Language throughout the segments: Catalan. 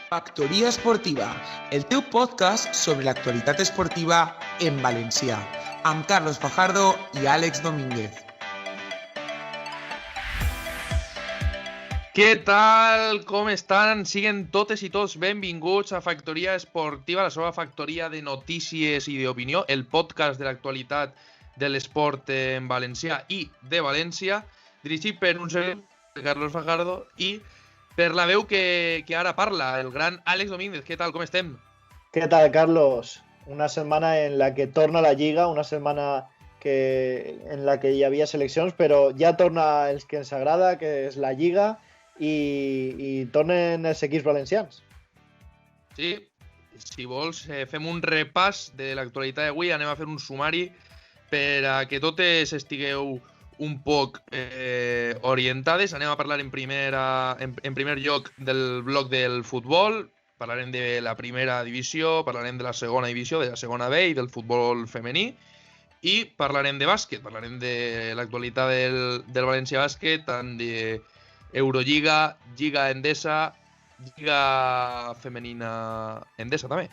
Factoria Esportiva, el teu podcast sobre l'actualitat esportiva en valencià, amb Carlos Fajardo i Àlex Domínguez. Què tal? Com estan? Siguen totes i tots benvinguts a Factoria Esportiva, la seva factoria de notícies i d'opinió, el podcast de l'actualitat de l'esport en valencià i de València, dirigit per un servidor, Carlos Fajardo, i per la veu que ara parla, el gran Àlex Domínguez. Què tal? Com estem? ¿Qué tal, Carlos? Una semana en la que torna la Lliga, una setmana en la que hi havia seleccions, però ja torna el que ens agrada, que és la Lliga, i tornen els equips valencians. Sí, si vols fem un repàs de l'actualitat d'avui, anem a fer un sumari per a que totes estigueu un poc orientades. Anem a parlar en primer lloc del bloc del futbol, parlarem de la primera divisió, parlarem de la segona divisió, de la segona B i del futbol femení, i parlarem de bàsquet, parlarem de l'actualitat del València Bàsquet, tant de Eurolliga, Lliga Endesa, Lliga Femenina Endesa també.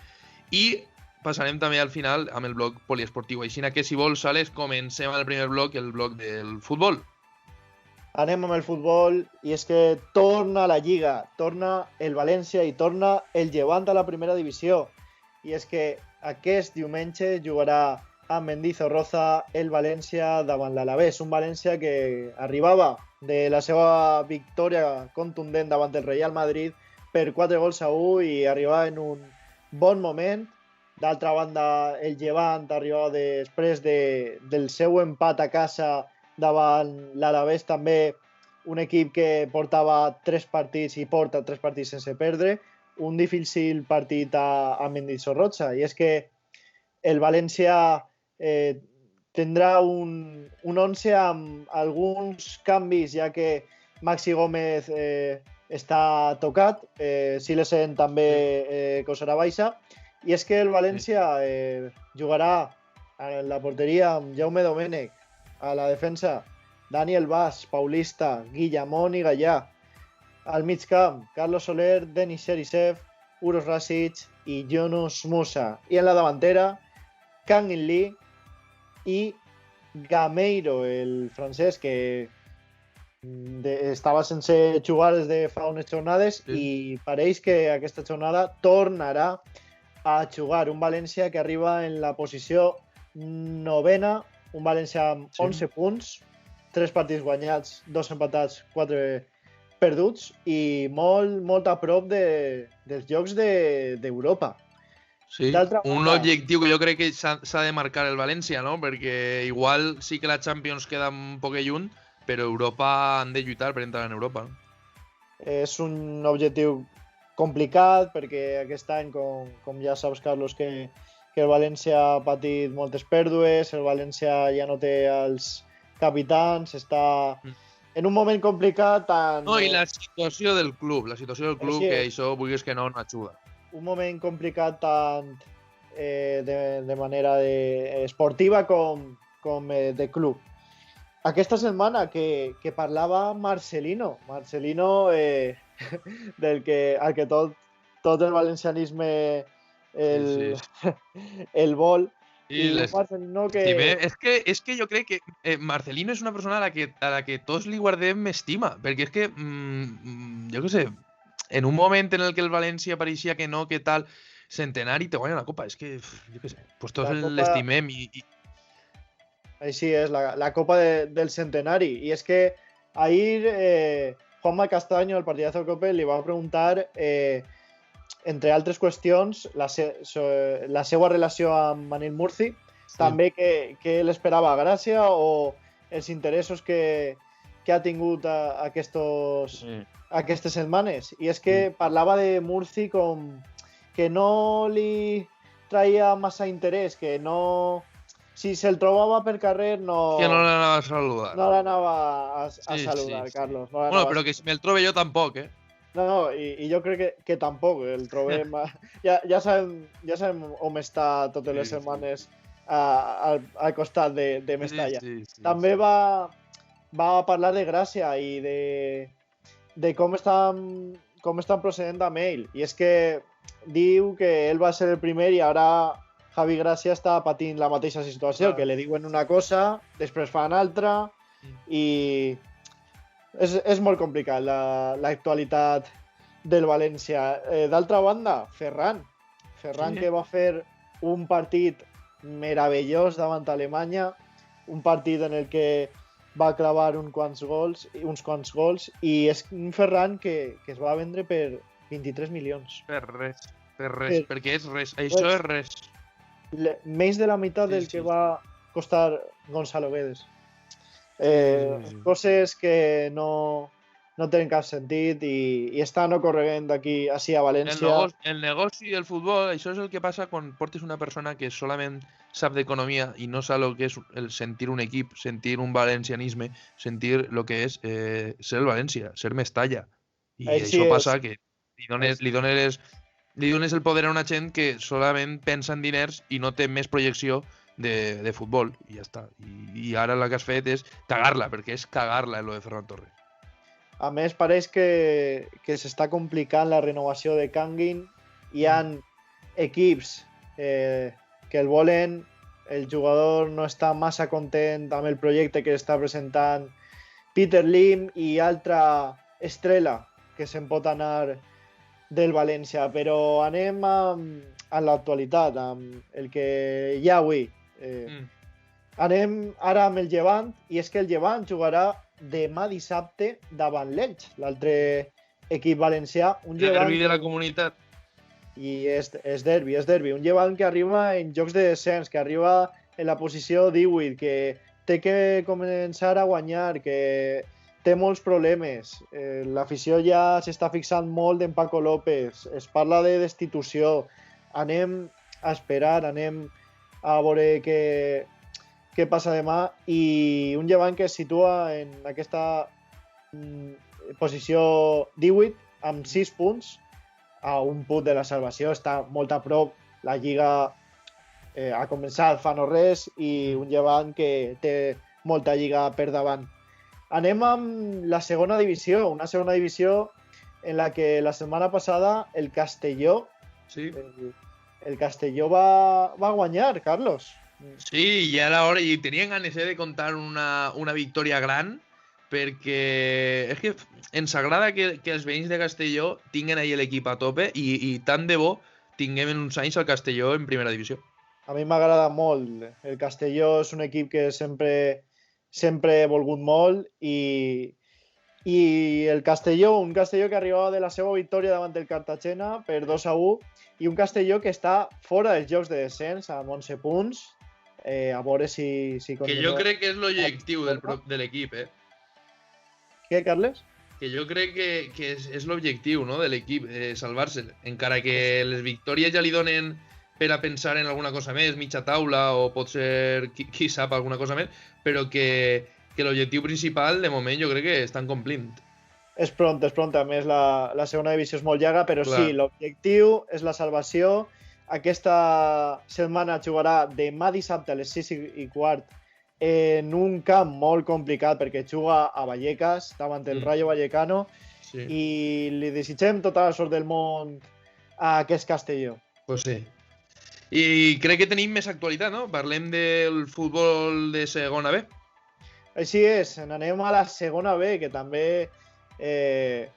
I passarem també al final amb el bloc poliesportiu. Així que, si vols, Àlex, comencem amb el primer bloc, el bloc del futbol. Anem amb el futbol, i és que torna la Lliga, torna el València i torna el Llevant a la primera divisió. I és que aquest diumenge jugarà a Mendizorroza el València davant l'Alavés, un València que arribava de la seva victòria contundent davant el Real Madrid per 4-1 i arribava en un bon moment. D'altra banda, el Llevant arribava després del seu empat a casa davant l'Alavés, també un equip que portava 3 partits i porta 3 partits sense perdre, un difícil partit a Mendizorroza. I és que el València tindrà un 11 amb alguns canvis, ja que Maxi Gómez està tocat, Silesen també cosarà baixa, i és que el València jugarà en la porteria amb Jaume Domènech, a la defensa Daniel Bas, Paulista, Guillamón i Gallà, al mig camp Carlos Soler, Denis Cherisev, Uros Rasic i Yunus Musa, i en la davantera Kangin Lee i Gameiro, el francès, que estava sense jugar des de fa unes jornades, i pareix que aquesta jornada tornarà a jugar. Un València que arriba en la posició 9ª, un València amb 11 punts, 3 partits guanyats, 2 empatats, 4 perduts, i molt a prop dels llocs d'Europa. Sí, un objectiu que jo crec que s'ha de marcar el València, no? Perquè igual sí que la Champions queda un poc lluny, però Europa han de lluitar per entrar en Europa, no? És un objectiu complicat, perquè aquest any, com ja saps, Carlos, que el València ha patit moltes pèrdues, el València ja no té els capitans, està en un moment complicat. No, i la situació del club, que això, vulguis que no ajuda. Un moment complicat tant de manera esportiva com de club. Aquesta setmana que parlava Marcelino, al que tot el valencianisme el vol. I Marcelino que... És que jo crec que Marcelino és una persona a la que tots li guardem estima, perquè és que, jo què sé, en un moment en el que el València pareixia que no, que tal, Centenari te guanya la Copa. És que, jo què sé, pues tots l'estimem i... Així és, la Copa del Centenari. I és que ahir Juanma Castaño, el partidazo de Copa, li va preguntar, entre altres qüestions, la seva relació amb Manil Murci, també què l'esperava a Gràcia o els interessos que ha tingut aquestes setmanes. I és que parlava de Murci com que no li traia massa interès, que no... Si se'l trobava per carrer, no... Que no l'anava a saludar. No l'anava a saludar, Carlos. No bueno, però que si me'l trobe jo tampoc, eh? No, i jo crec que tampoc el trobem. Ja sabem on està totes les setmanes al costat de Mestalla. També va parlar de Gràcia i de com estan com estan procedint amb ell. I és que diu que ell va ser el primer i ara Javi Gràcia està patint la mateixa situació, que li diuen una cosa, després fan altra, i és molt complicat l'actualitat del València. D'altra banda, Ferran, Sí. que va fer un partit meravellós davant Alemanya, un partit en el que va clavar uns quants gols, i és un Ferran que es va vendre per 23 milions. Per res, Per- perquè és res. Això és res. Menys de la meitat Sí, del sí, que sí. va costar Gonzalo Guedes. Sí. Coses que no tenen cap sentit i estan ocorrent d'aquí així a València. El negoci del futbol, això és el que passa quan portes una persona que solament sap d'economia i no sap el que és el sentir un equip, sentir un valencianisme, sentir el que és ser el València, ser Mestalla. I Així això és. passa que li dones el poder a una gent que solament pensa en diners i no té més projecció de futbol, i ja està. I ara el que has fet és cagar-la, perquè és cagar-la en lo de Ferran Torres. A més, pareix que s'està complicant la renovació de Kangin. Hi ha equips que el volen, el jugador no està massa content amb el projecte que està presentant Peter Lim i altra estrella que se'n pot anar del València. Però anem a l'actualitat, amb el que hi ha avui. Anem ara amb el Llevant, i és que el Llevant jugarà demà dissabte davant l'Elx, l'altre equip valencià. Un Llevant Derbi de la comunitat. i és derbi. Un Llevant que arriba en jocs de descens, que arriba en la posició 18, que té que començar a guanyar, que té molts problemes. L'afició ja s'està fixant molt en Paco López, es parla de destitució. Anem a esperar, anem a veure què passa demà, i un Llevant que es situa en aquesta posició 18 amb 6 punts, a un punt de la salvació, està molt a prop. La Lliga ha començat fa no res, i un Llevant que té molta Lliga per davant. Anem amb la segona divisió, una segona divisió en la que la setmana passada el Castelló Sí. el Castelló va guanyar, Carlos. Sí, ja era hora, i tenien ganes de contar una victòria gran, perquè és que ens agrada que els veïns de Castelló tinguen ahí l'equip a tope, i tant de bo tinguem en uns anys el Castelló en primera divisió. A mi m'agrada molt. El Castelló és un equip que sempre he volgut molt, i el Castelló, un Castelló que arribava de la seva victòria davant del Cartagena per 2-1, i un Castelló que està fora dels jocs de descens amb 11 punts. A veure si Que continua. jo crec que és l'objectiu de l'equip, Què, Carles? Que jo crec que és l'objectiu, no, de l'equip, salvar-se. Encara que les victòries ja li donen per a pensar en alguna cosa més, mitja taula, o pot ser, qui sap, alguna cosa més, però que l'objectiu principal, de moment, jo crec que estan complint. És pront. A més, la segona divisió és molt llarga, però Clar. sí, l'objectiu és la salvació. Aquesta setmana jugarà demà dissabte a les 6:15 en un camp molt complicat, perquè juga a Vallecas, davant el Rayo Vallecano, Sí. i li desitgem tota la sort del món a aquest Castelló. Pues sí. I crec que tenim més actualitat, no? Parlem del futbol de segona B. Així és, anem a la segona B, que també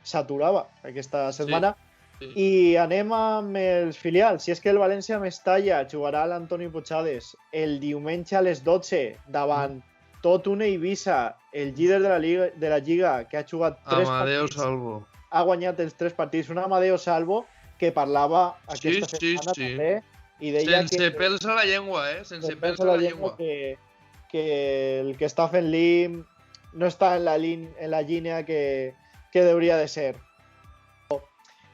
s'aturava aquesta setmana. Sí. I anem amb els filials. Si és que el València Mestalla jugarà a l'Antoni Puigades el diumenge a les 12 davant tot una Eivissa, el líder de la Lliga, que ha jugat 3 Amadeo partits, Salvo. ha guanyat els 3 partits. Un Amadeo Salvo que parlava aquesta setmana també, i deia Sense pèls a la llengua, Sense pèls a la llengua. que el que està fent Lim no està en la línia que hauria de ser.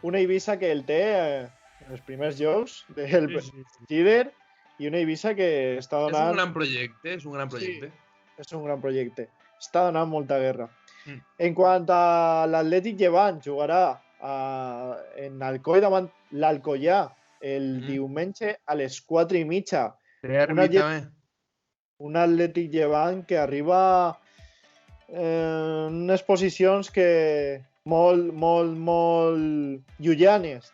Una Eivissa que el té en els primers jocs del líder, i una Eivissa que està donant... És un gran projecte, és un gran projecte. Sí, és un gran projecte. Està donant molta guerra. En quant a l'Atlètic Llevant, jugarà en Alcoi davant l'Alcoià el diumenge a les 4:30. Un Atlètic Llevant que arriba unes posicions que molt llunyanes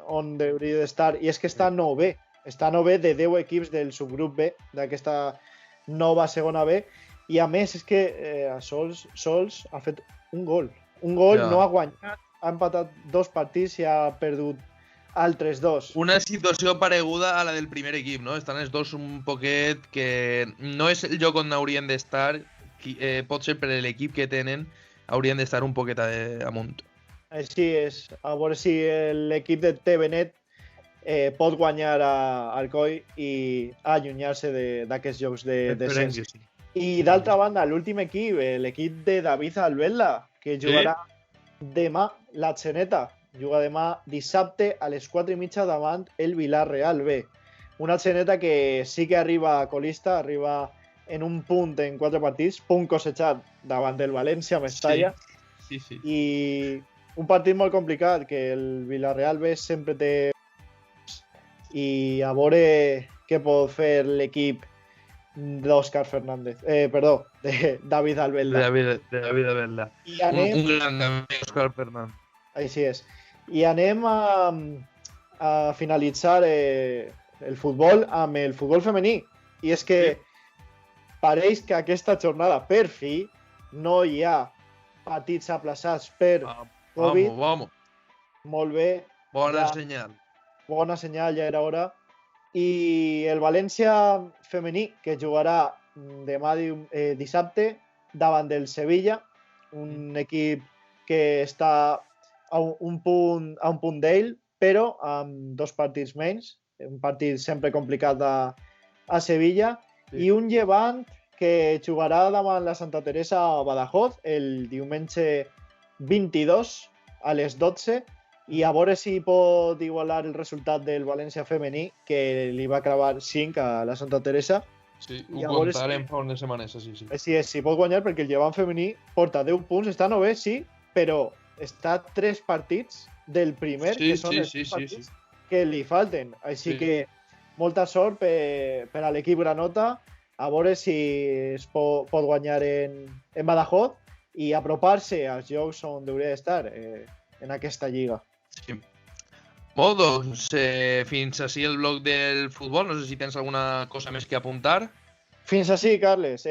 on hauria d'estar, i és que està 9è. Està 9è de 10 equips del subgrup B, d'aquesta nova segona B, i a més és que Sols ha fet un gol. No ha guanyat, ha empatat 2 partits i ha perdut altres 2. Una situació pareguda a la del primer equip, no? Estan els dos un poquet que no és el lloc on haurien d'estar, potser per l'equip que tenen haurien d'estar un poquet amunt. Així és, a veure si l'equip de TVNet pot guanyar a Alcoi i allunyar-se d'aquests jocs de descens. Sí. I d'altra banda, l'últim equip, l'equip de David Albelda, que jugarà demà la Xeneta. Juga demà dissabte a les 4:30 davant el Villarreal B. Una Xeneta que sí que arriba colista, arriba en un punt en 4 partits, punt cosechat davant del València Mestalla. Sí. I un partit molt complicat, que el Villarreal B sempre té... I a veure què pot fer l'equip d'Òscar Fernández. De David Albelda. De David Albelda. Un gran amic, Òscar Fernández. Així és. I anem a finalitzar el futbol amb el futbol femení. I és que pareix que aquesta jornada, per fi, no hi ha partits aplaçats per Covid. Vamos. Molt bé. Bona senyal. Bona senyal, ja era hora. I el València femení, que jugarà demà dissabte davant del Sevilla, un equip que està a un punt d'ell, però amb 2 partits menys, un partit sempre complicat a Sevilla, i un Llevant que jugarà davant la Santa Teresa a Badajoz el diumenge 22 a les 12, i a veure si pot igualar el resultat del València femení, que li va clavar 5 a la Santa Teresa. Sí, ho contarem fa unes setmanes, sí. Així és, si pot guanyar, perquè el Llevant femení porta 10 punts, està 9è, sí, però està 3 partits del primer, que són els partits que li falten. Així que molta sort per a l'equip granota, a veure si es pot guanyar en Badajoz i apropar-se als llocs on hauria d'estar en aquesta lliga. Sí. Molt, doncs, fins així el bloc del futbol. No sé si tens alguna cosa més que apuntar. Fins així, Carles.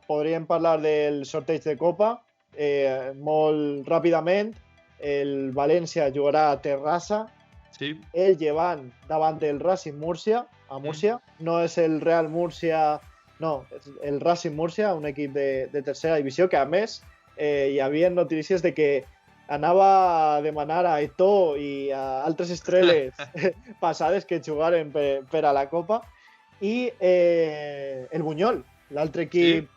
Podríem parlar del sorteig de Copa. Molt ràpidament, el València jugarà a Terrassa, el Llevant davant del Racing Múrcia, a Múrcia. No és el Real Múrcia, no, és el Racing Múrcia, un equip de tercera divisió, que a més hi havia notícies de que anava a demanar a Eto'o i a altres estrelles passades que jugaren per a la Copa. I el Bunyol, l'altre equip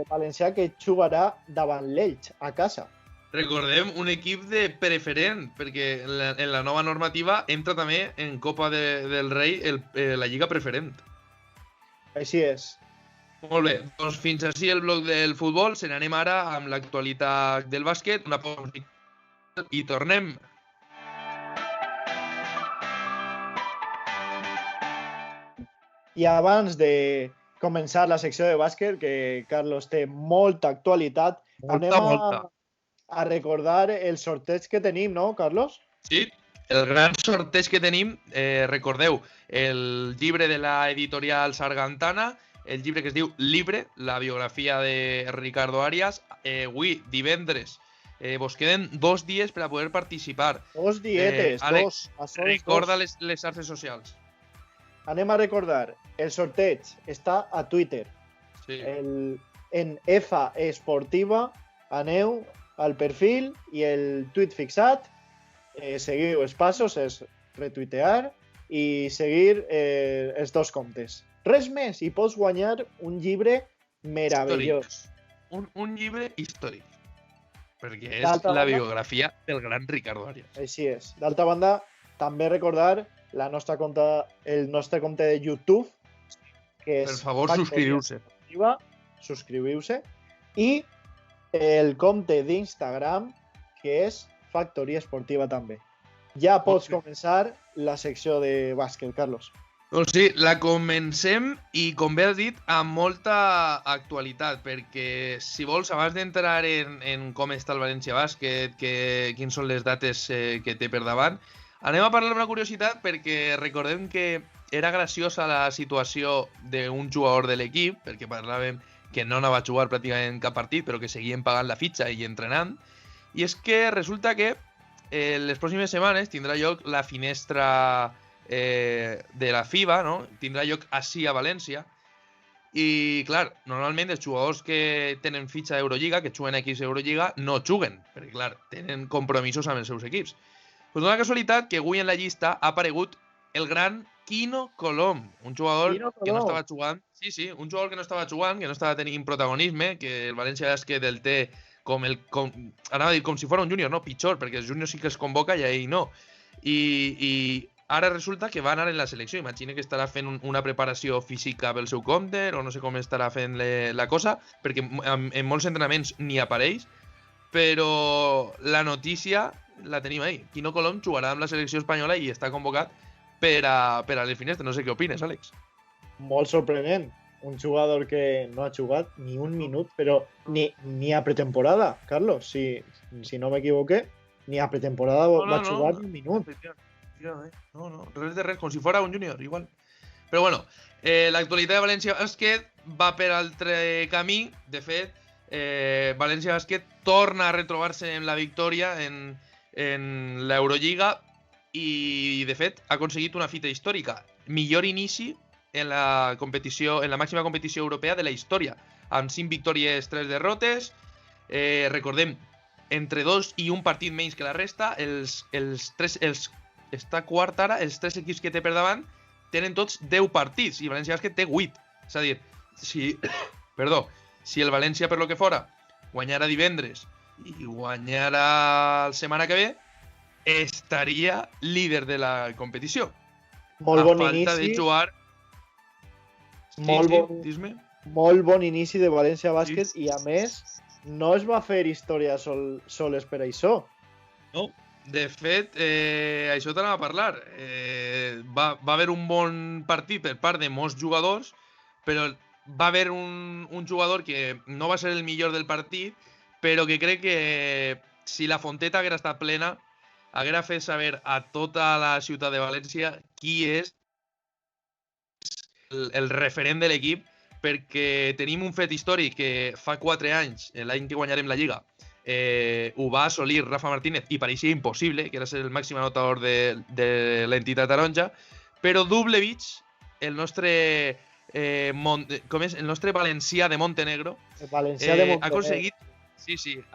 valencià, que jugarà davant l'Elx, a casa. Recordem, un equip de preferent, perquè en la nova normativa entra també en Copa del Rei la Lliga Preferent. Així és. Molt bé, doncs fins així el bloc del futbol. Se n'anem ara amb l'actualitat del bàsquet, una pausa i tornem. I abans de començar la secció de bàsquet, que Carlos té molta actualitat, anem a recordar el sorteig que tenim, no, Carlos? Sí, el gran sorteig que tenim, recordeu, el llibre de la editorial Sargantana, el llibre que es diu Libre, la biografia de Ricardo Arias. Avui, divendres, vos queden 2 dies per a poder participar. 2 dietes, Àlex, recorda les xarxes socials. Anem a recordar, el sorteig està a Twitter. Sí. En EFA Esportiva, aneu al perfil i el tuit fixat, seguiu els passos, és retuitear i seguir els 2 comptes. Res més, i pots guanyar un llibre meravellós. Un llibre històric, perquè és la biografia del gran Ricardo Arias. Així és. D'altra banda, també recordar el nostre compte de YouTube, que és... Per favor, subscriviu-se. Subscriviu-se. I el compte d'Instagram, que és Factoria Esportiva també. Ja pots començar la secció de bàsquet, Carlos. Doncs sí, la comencem i, com bé has dit, amb molta actualitat, perquè, si vols, abans d'entrar en com està el València Bàsquet, quins són les dates que té per davant, anem a parlar d'una curiositat, perquè recordem que era graciosa la situació d'un jugador de l'equip, perquè parlàvem que no anava a jugar pràcticament cap partit, però que seguien pagant la fitxa i entrenant, i és que resulta que les pròximes setmanes tindrà lloc la finestra de la FIBA, no? Tindrà lloc així a València, i clar, normalment els jugadors que tenen fitxa d'Eurolliga, que juguen a equips d'Eurolliga, no juguen, perquè clar, tenen compromisos amb els seus equips. Pues dona casualitat que avui en la llista ha aparegut el gran Quino Colom, un jugador que no estava jugant, un jugador que no estava jugant, que no estava tenint protagonisme, que el València Bàsquet el té anava a dir com si fos un júnior, no, pitjor, perquè els júniors sí que es convoca i ell no. I ara resulta que va anar en la selecció. Imagina que estarà fent una preparació física pel seu compte, o no sé com estarà fent la cosa, perquè en molts entrenaments ni apareix, però la notícia la tenim ahí. Quino Colom jugarà amb la selecció espanyola i està convocat per a les finestres. No sé què opines, Àlex. Molt sorprenent. Un jugador que no ha jugat ni un minut, però ni a pretemporada, Carlos. Si no m'equivoqué, ni a pretemporada va jugar ni un minut. No, res de res, com si fos un júnior, igual. Però bueno, l'actualitat de València Bàsquet va per altre camí. De fet, València Bàsquet torna a retrobar-se en la victòria en l'Eurolliga i, de fet, ha aconseguit una fita històrica. Millor inici en la màxima competició europea de la història, amb 5 victòries, 3 derrotes. Recordem, entre 2 i 1 partit menys que la resta. Està quart ara, els 3 equips que té per davant tenen tots 10 partits i València Bàsquet té 8. És a dir, si el València, per lo que fora, guanyara divendres i guanyara la setmana que ve, estaria líder de la competició. Molt bon inici. A falta de jugar... Molt bon inici de València Bàsquet i, a més, no es va fer història soles per això. No, de fet, això t'anava a parlar. Va haver un bon partit per part de molts jugadors, però va haver un jugador que no va ser el millor del partit, però que crec que si la fonteta haguera estat plena, haguera fet saber a tota la ciutat de València qui és el referent de l'equip, perquè tenim un fet històric que fa 4 anys, l'any que guanyarem la Lliga, ho va assolir Rafa Martínez i pareixia impossible, que era ser el màxim anotador de l'entitat taronja, però Dubljevic, el nostre el nostre valencià de Montenegro, ha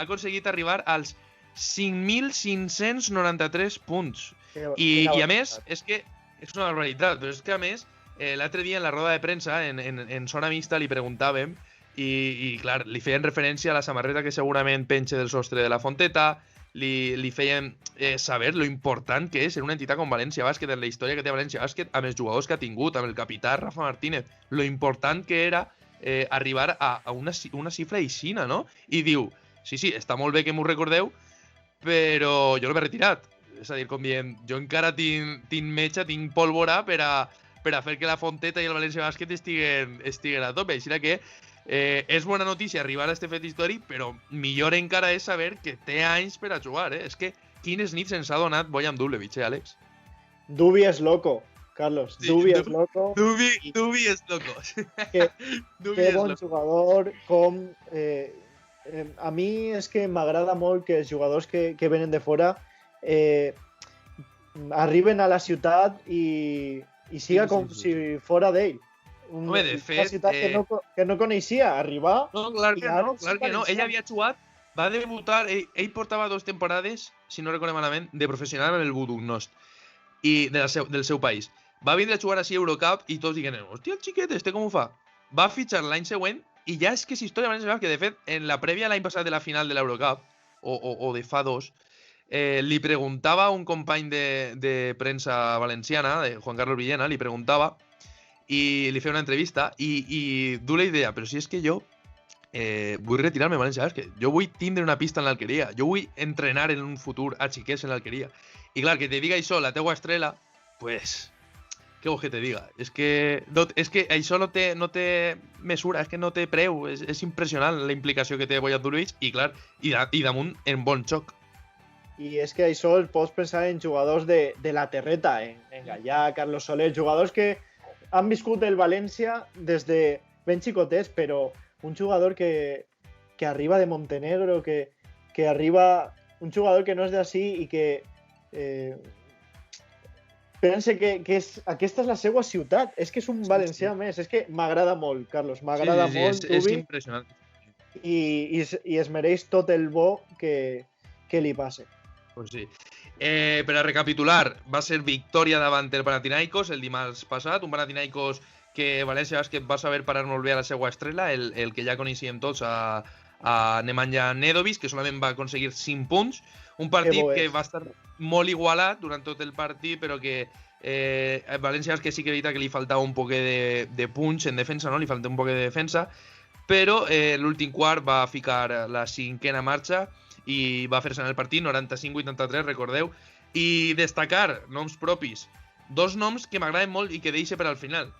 aconseguit arribar als 5.593 punts. I a més, és que és una barbaritat, però és que a més, l'altre dia en la roda de premsa, en zona mixta, li preguntàvem i clar, li feien referència a la samarreta que segurament penja del sostre de la fonteta, li feien saber lo important que és en una entitat com València Bàsquet, en la història que té València Bàsquet, amb els jugadors que ha tingut, amb el capità Rafa Martínez, lo important que era arribar a una xifra aixina, no? I diu, sí, està molt bé que m'ho recordeu, però jo no m'he retirat. És a dir, com dient, jo encara tinc metge, tinc pólvora per a fer que la Fonteta i el València Bàsquet estiguen a tope. Així que és bona notícia arribar a este fet històric, però millor encara és saber que té anys per a jugar. És que quines nits ens ha donat Bojan Dubljevic, Àlex? Dubi és loco, Carlos. Sí, Dubi és loco. Dubi és loco. Que bon jugador, com... a mi és que m'agrada molt que els jugadors que venen de fora arriben a la ciutat i siga com si fora d'ell. Home, de fet... Una ciutat que no coneixia, arribar... No, clar que no. Ell havia jugat, va debutar, ell portava 2 temporades, si no recordo malament, de professional en el Budućnost del seu país. Va vindre a jugar així a Eurocup i tots diguen, hòstia, el xiquet, com ho fa? Va fitxar l'any següent i ja és que és història, que de fet, en la prèvia l'any passat de la final de l'Eurocup, o de fa 2, li preguntava a un company de premsa valenciana, de Juan Carlos Villena, li preguntava i li feia una entrevista i du la idea, però si és que jo vull retirar-me a València Bàsquet, jo vull tindre una pista en l'Alqueria, jo vull entrenar en un futur a xiquets en l'Alqueria. I clar, que te diga això, la teua estrela, pues què vols que te diga? És que això no té mesura, és que no té preu. És impressionant la implicació que té Valladolid i, clar, i damunt en bon xoc. I és que això el pots pensar en jugadors de la terreta, en Gallà, Carlos Soler, jugadors que han viscut el València des de ben xicotets, però un jugador que arriba de Montenegro, que arriba... Un jugador que no és d'ací i que pense que aquesta és la seva ciutat. És que és un valencià més. És que m'agrada molt, Carlos. M'agrada molt, Tubi. És impressionant. I es mereix tot el bo que li passe. Pues sí. Per a recapitular, va ser victòria davant el Panathinaikos el dimarts passat, un Panathinaikos que València Bàsquet va saber parar molt bé a la seva estrella, el que ja coneixíem tots, a Nemanja Nedovic, que solament va aconseguir 5 punts, un partit que va estar molt igualat durant tot el partit, però que València Bàsquet sí que evita que li faltava un poc de punch en defensa, no? Li faltava un poc de defensa, però l'últim quart va ficar la 5a marxa i va fer-se en el partit, 95-83, recordeu, i destacar noms propis, 2 noms que m'agraden molt i que deixe per al final.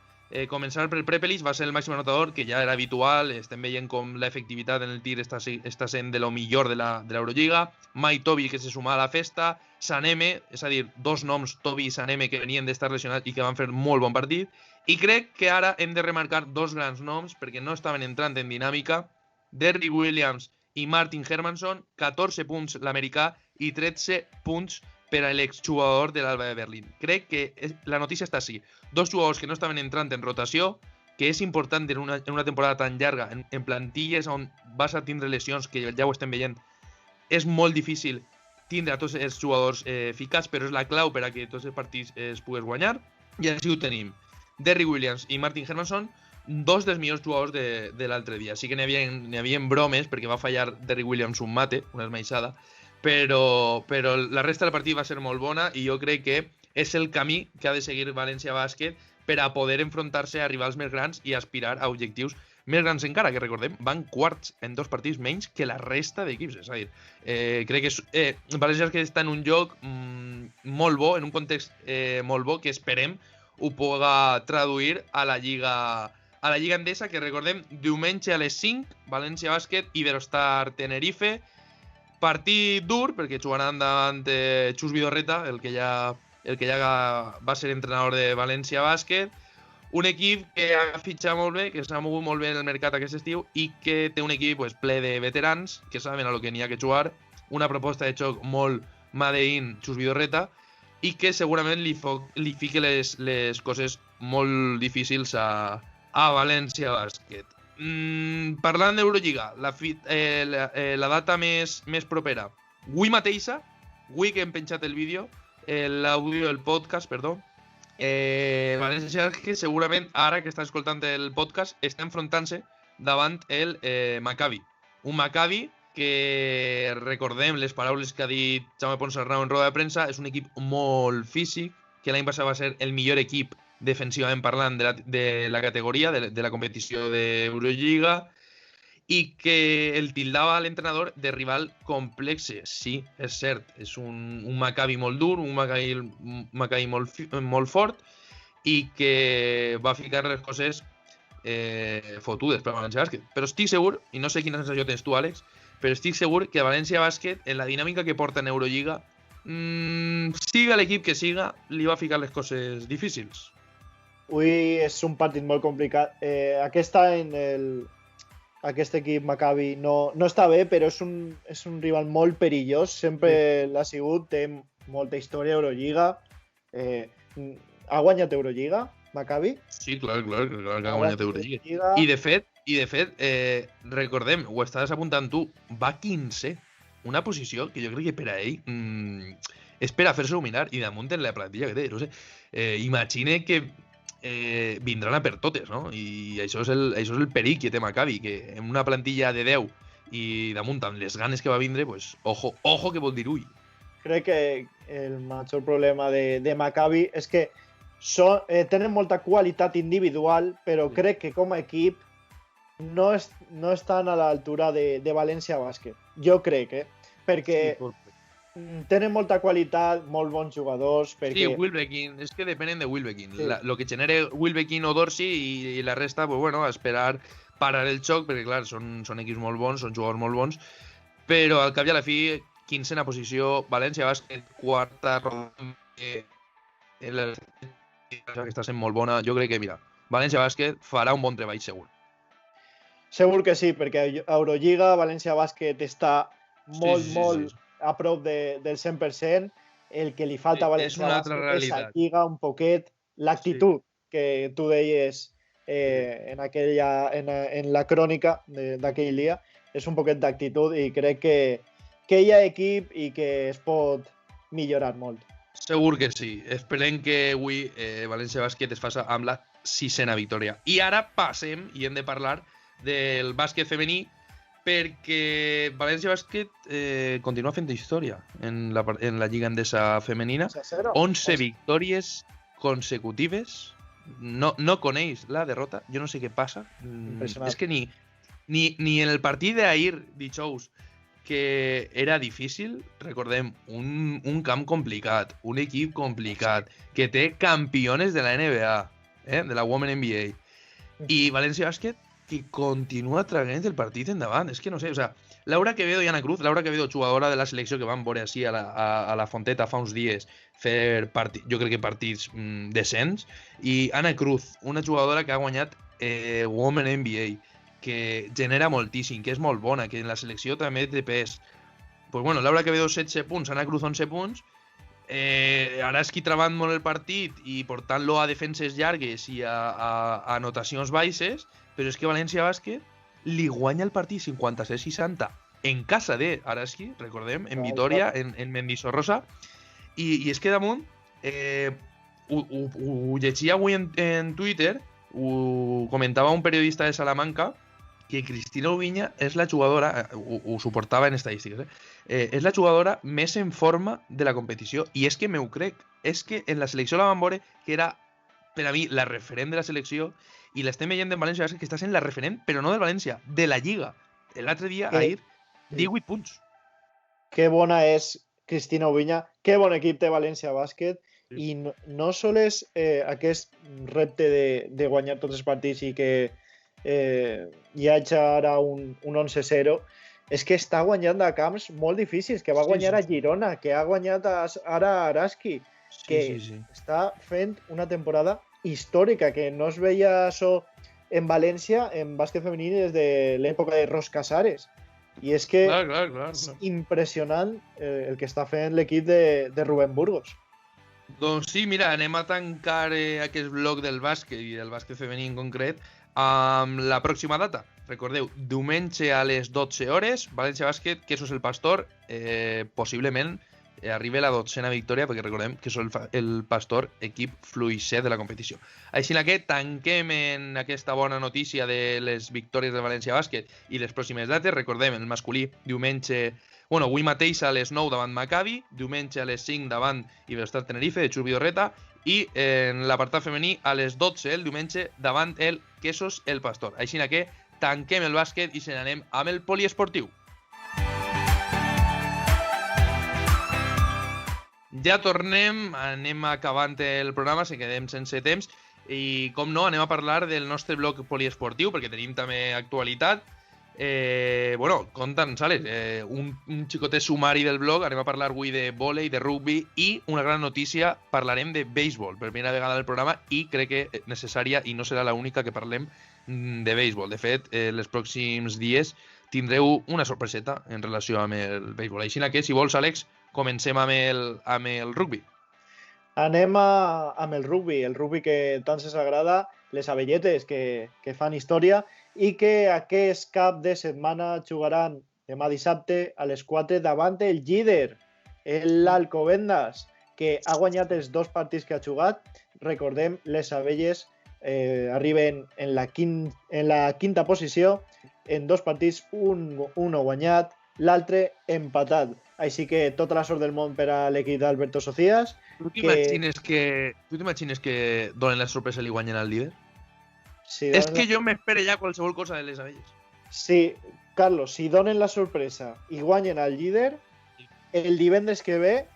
Començar per Prepelic, va ser el màxim anotador, que ja era habitual, estem veient com l'efectivitat en el tir està sent de lo millor de l'Eurolliga, Mai Tobi, que se suma a la festa, Saneme, és a dir, 2 noms, Tobi i Saneme, que venien d'estar lesionats i que van fer molt bon partit, i crec que ara hem de remarcar 2 grans noms, perquè no estaven entrant en dinàmica, Derrick Williams i Martin Hermanson, 14 punts l'americà i 13 punts per a l'exjugador de l'Alba de Berlín. Crec que la notícia està així. 2 jugadors que no estaven entrant en rotació, que és important en una temporada tan llarga, en plantilles on vas a tindre lesions, que ja ho estem veient, és molt difícil tindre a tots els jugadors ficats, però és la clau per a que tots els partits es pugues guanyar. I així ho tenim. Derrick Williams i Martin Hermanson, 2 dels millors jugadors de l'altre dia. Sí que n'hi havia bromes, perquè va fallar Derrick Williams un mate, una esmaixada, però la resta del partit va ser molt bona i jo crec que és el camí que ha de seguir València Bàsquet per a poder enfrontar-se a rivals més grans i aspirar a objectius més grans encara, que recordem, van quarts en 2 partits menys que la resta d'equips. És a dir, crec que València Bàsquet està en un lloc molt bo, en un context molt bo, que esperem ho puga traduir a la Lliga Endesa, que recordem, diumenge a les 5, València Bàsquet, Iberostar Tenerife. Partit dur, perquè jugaran davant Xus Vidorreta, el que ja va ser entrenador de València Bàsquet, un equip que ha fitxat molt bé, que s'ha mogut molt bé en el mercat aquest estiu i que té un equip ple de veterans que saben a lo que n'hi ha que jugar, una proposta de joc molt made in Xus Vidorreta i que segurament li fiqui les coses molt difícils a València Bàsquet. Parlant d'Eurolliga, la data més propera, avui mateixa, avui que hem penjat el vídeo, l'àudio del podcast, perdó, València que segurament ara que està escoltant el podcast està enfrontant-se davant el Maccabi, un Maccabi que, recordem les paraules que ha dit Jaume Ponsarnau en roda de premsa, és un equip molt físic, que l'any passat va ser el millor equip defensivament parlant de la categoria, de la competició d'Eurolliga, i que el tildava l'entrenador de rival complexe. Sí, és cert, és un Maccabi molt dur, un Maccabi molt fort, i que va ficar les coses fotudes per a València Bàsquet. Però estic segur, i no sé quina sensació tens tu, Àlex, però estic segur que València Bàsquet, en la dinàmica que porta en Eurolliga, siga l'equip que siga, li va ficar les coses difícils. Avui és un partit molt complicat. Aquest equip Maccabi no està bé, però és un rival molt perillós. Sempre l'ha sigut, té molta història a Eurolliga. Ha guanyat Eurolliga, Maccabi? Sí, clar que ha guanyat Eurolliga. I de fet, recordem, ho estaves apuntant tu, va 15, una posició que jo crec que per a ell és per a fer-se-ho mirar, i damunt en la plantilla que té, no sé. Imagine que vindran a per totes, no? I això és el perill que té Maccabi, que en una plantilla de 10 i damunt amb les ganes que va vindre, pues, ojo que vol dir ull. Crec que el major problema de Maccabi és que tenen molta qualitat individual, però crec que com a equip no estan a l'altura de València Bàsquet. Jo crec, perquè tenen molta qualitat, molt bons jugadors, perquè... Sí, Wilbekin, és que depenen de Wilbekin. Sí. Lo que genere Wilbekin o Dorsey i la resta, pues bueno, a esperar parar el xoc, perquè clar, són equips molt bons, són jugadors molt bons, però al cap i a la fi, 15a posició, València Bàsquet, quarta ronda, que està sent molt bona. Jo crec que, mira, València Bàsquet farà un bon treball, segur. Segur que sí, perquè a Eurolliga València Bàsquet està molt a prop del 100%. El que li falta a València Bàsquet és a Lliga un poquet l'actitud que tu deies en la crònica d'aquell dia. És un poquet d'actitud i crec que hi ha equip i que es pot millorar molt. Segur que sí. Esperem que avui València Bàsquet es faci amb la 6a victòria. I ara passem i hem de parlar del bàsquet femení, perquè València Bàsquet continua fent història en la Lliga Endesa femenina. 11 victòries consecutives. No coneix la derrota. Jo no sé què passa. És que ni en el partit d'ahir, dijous, que era difícil, recordem, un camp complicat, un equip complicat, que té campiones de la NBA, de la Women NBA, i València Bàsquet que continua traient el partit endavant. És que no sé, o sea, Laura Quevedo i Ana Cruz, Laura Quevedo, jugadora de la selecció que van veure així a la Fonteta fa uns dies fer jo crec que partits decents, i Ana Cruz, una jugadora que ha guanyat Women NBA, que genera moltíssim, que és molt bona, que en la selecció també té pes. Pues bueno, Laura Quevedo 16 punts, Ana Cruz 11 punts, Araski travant molt el partit i portant-lo a defenses llargues i a anotacions baixes, però és que València Bàsquet li guanya el partit 56-60 en casa de Araski, recordem, en Vitoria, en Mendizorrosa, i és que damunt ho llegia avui en Twitter, ho comentava un periodista de Salamanca, que Cristina Ubiña és la jugadora, ho suportava en estadístiques, és la jugadora més en forma de la competició, i és que m'ho crec, és que en la selecció la van veure que era, per a mi, la referent de la selecció, i l'estem veient en València Bàsquet que està sent la referent, però no del València, de la Lliga. L'altre dia, ahir, 18 punts. Que bona és Cristina Ubiña, que bon equip té València Bàsquet, i no sols aquest repte de guanyar tots els partits i que hi hagi ara un 11-0, és que està guanyant a camps molt difícils, que va guanyar a Girona, que ha guanyat ara a Araski, que està fent una temporada històrica, que no es veia això en València, en bàsquet femení, des de l'època de Ros Casares. I és que és impressionant el que està fent l'equip de Rubén Burgos. Doncs sí, mira, anem a tancar aquest bloc del bàsquet i del bàsquet femení en concret amb la pròxima data. Recordeu, diumenge a les 12 hores, València Bàsquet, Quesos el Pastor, possiblement arriba a la 12a victòria, perquè recordem que és el Pastor equip fluixet de la competició. Així que tanquem en aquesta bona notícia de les victòries de València Bàsquet i les pròximes dates. Recordem, el masculí, diumenge, avui mateix a les 9 davant Maccabi, diumenge a les 5 davant Iberostar Tenerife, de Xus Vidorreta, i en l'apartat femení a les 12 el diumenge davant el Quesos el Pastor. Així que tanquem el bàsquet i se n'anem amb el poliesportiu. Ja tornem, anem acabant el programa, se quedem sense temps i, com no, anem a parlar del nostre bloc poliesportiu, perquè tenim també actualitat. Conta'ns, Àlex, un xicotet sumari del blog. Anem a parlar avui de vòlei, de rugby i una gran notícia, parlarem de béisbol per primera vegada al programa i crec que necessària i no serà l'única que parlem de béisbol. De fet, els pròxims dies tindreu una sorpreseta en relació amb el béisbol. Així que, si vols, Àlex, comencem amb el rugby. Anem amb el rugby que tant ens agrada, les abelletes que fan història i que aquest cap de setmana jugaran demà dissabte a les 4 davant el líder, l'Alcobendas, que ha guanyat els 2 partits que ha jugat. Recordem, les abelles arriben en la quinta posició, en 2 partits, un ha guanyat, l'altre empatat. Així que tota la sort del món per a l'equip d'Alberto Socias. Tu t'imagines que donen la sorpresa i li guanyen al líder? Sí, és que jo m'espero ja qualsevol cosa de les abelles. Sí, Carlos, si donen la sorpresa i guanyen al líder, el divendres que ve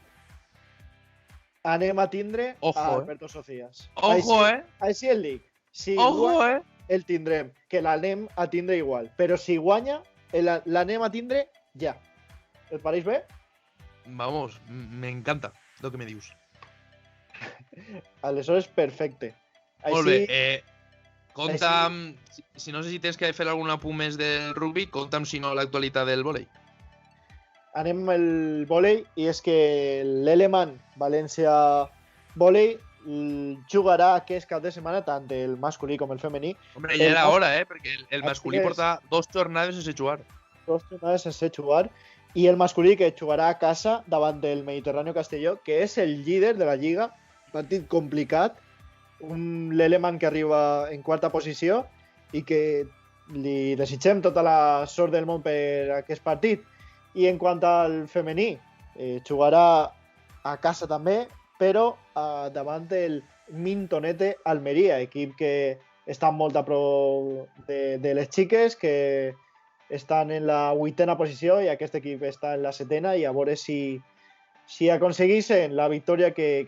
anem a tindre Ojo, a Alberto Socias. Ojo, Així el dic. Si Ojo, guanya, el tindrem, que l'anem a tindre igual. Però si guanya, l'anem a tindre ja. Et pareix bé? Vamos, me encanta lo que me dius. Aleshores, perfecte. Molt bé, compta'm, si no sé si tens que fer algun apunt més del rugby, compta'm si no l'actualitat del vòlei. Anem al vòlei i és que l'Eleman València Vòlei jugarà aquest cap de setmana tant el masculí com el femení. Hombre, ja era hora, perquè el masculí porta 2 jornades sense jugar. 2 jornades sense jugar i el masculí que jugarà a casa davant del Mediterráneo Castelló, que és el líder de la Lliga. Partit complicat, l'Eleman que arriba en quarta posició i que li desitgem tota la sort del món per aquest partit. I en quant al femení, jugarà a casa també, però davant del Mintonete Almeria, equip que està molt a prop de les xiques, que estan en la 8a posició i aquest equip està en la 7a, i a veure si aconseguissin la victòria que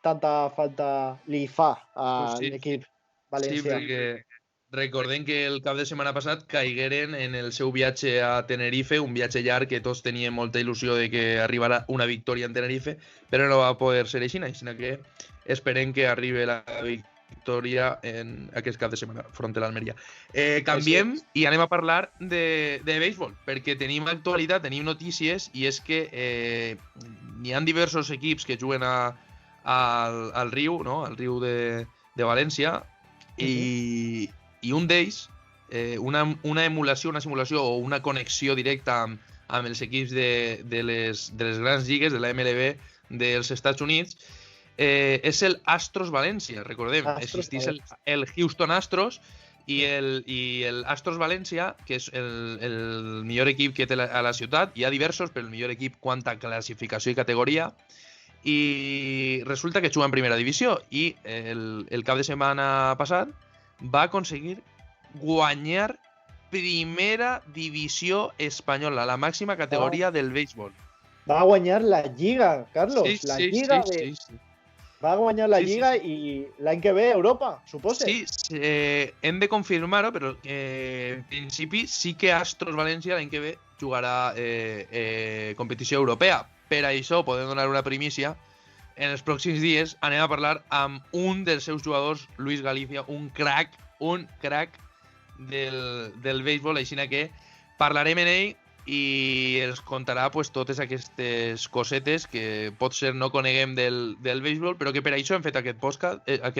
tanta falta li fa a l'equip valencià. Sí, perquè recordem que el cap de setmana passat caigueren en el seu viatge a Tenerife, un viatge llarg que tots teníem molta il·lusió de que arribara una victòria en Tenerife, però no va poder ser així, sinó que esperem que arribi la victòria en aquest cap de setmana front a l'Almeria. Canviem i anem a parlar de béisbol, perquè tenim actualitat, tenim notícies, i és que n'hi ha diversos equips que juguen al riu, no? Al riu de València, i un d'ells, una emulació, una simulació o una connexió directa amb els equips de les grans lligues, de la MLB dels Estats Units, és el Astros València. Recordem, existís el Houston Astros i el Astros València, que és el millor equip que té a la ciutat. Hi ha diversos, però el millor equip quant a classificació i categoria. I resulta que juga en primera divisió i el cap de setmana passat va aconseguir guanyar primera divisió espanyola, la màxima categoria del béisbol. Va guanyar la Lliga, Carlos. Sí. Va guanyar la Lliga i l'any que ve Europa, suposa. Sí, hem de confirmar-ho, però en principi sí que Astros València l'any que ve jugarà competició europea. Per això podem donar una primícia. En els pròxims dies anem a parlar amb un dels seus jugadors, Luis Galicia, un crack del béisbol, així que parlarem amb ell i ens contarà totes aquestes cosetes que potser no coneguem del béisbol, però que per això hem fet aquest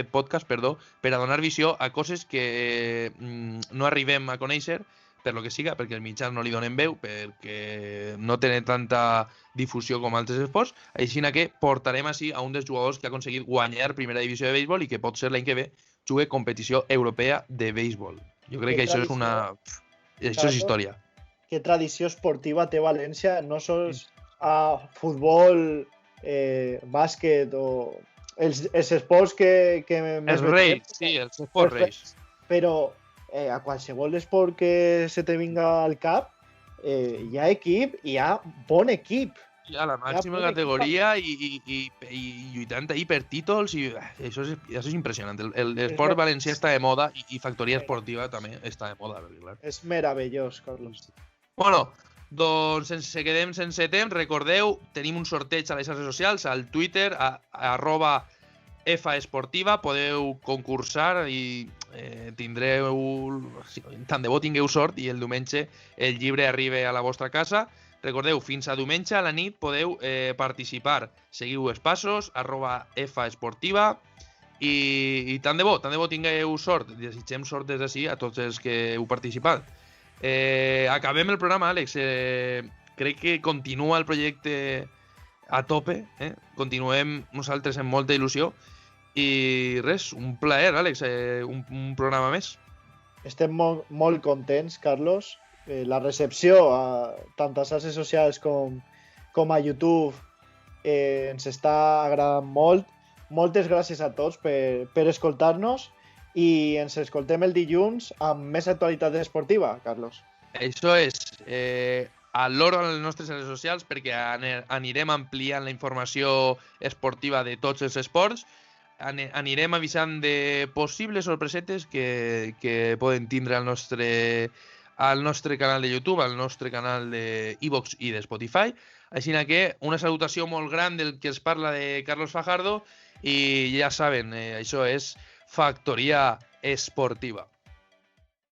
podcast per a donar visió a coses que no arribem a conèixer, per lo que siga, perquè els mitjans no li donen veu, perquè no tenen tanta difusió com altres esports, així que portarem així a un dels jugadors que ha aconseguit guanyar primera divisió de béisbol i que pot ser l'any que ve jugui competició europea de béisbol. Jo crec que això és història. Què tradició esportiva té València, no sols a futbol, bàsquet o els esports que més... Els reis, sí, els esports reis. Però a qualsevol esport que se te vinga al cap, hi ha equip, hi ha bon equip. Hi ha la màxima categoria i lluitant ahí per títols, i això és impressionant. L'esport valencià està de moda i factoria esportiva també està de moda. Clar. És meravellós, Carlos. Bueno, doncs sense quedem sense temps, recordeu, tenim un sorteig a les xarxes socials, al Twitter, @FAesportiva, podeu concursar i tindreu, tant de bo tingueu sort i el diumenge el llibre arriba a la vostra casa. Recordeu, fins a diumenge a la nit podeu participar. Seguiu els passos, @FAesportiva, i tant de bo tingueu sort. Desitgem sort des d'ací a tots els que heu participat. Acabem el programa, Àlex. Crec que continua el projecte a tope, continuem nosaltres amb molta il·lusió i res, un plaer, Àlex, un programa més. Estem molt contents, Carlos. La recepció tant a xarxes socials com a YouTube ens està agradant molt. Moltes gràcies a tots per escoltar-nos i ens escoltem el dilluns amb més actualitat esportiva, Carlos. Això és. a l'hora a les nostres xarxes socials perquè anirem ampliant la informació esportiva de tots els esports. Anirem avisant de possibles sorpresetes que poden tindre al nostre canal de YouTube, al nostre canal de iVoox i de Spotify. Així que una salutació molt gran del que els parla de Carlos Fajardo i ja saben, això és Factoria Esportiva.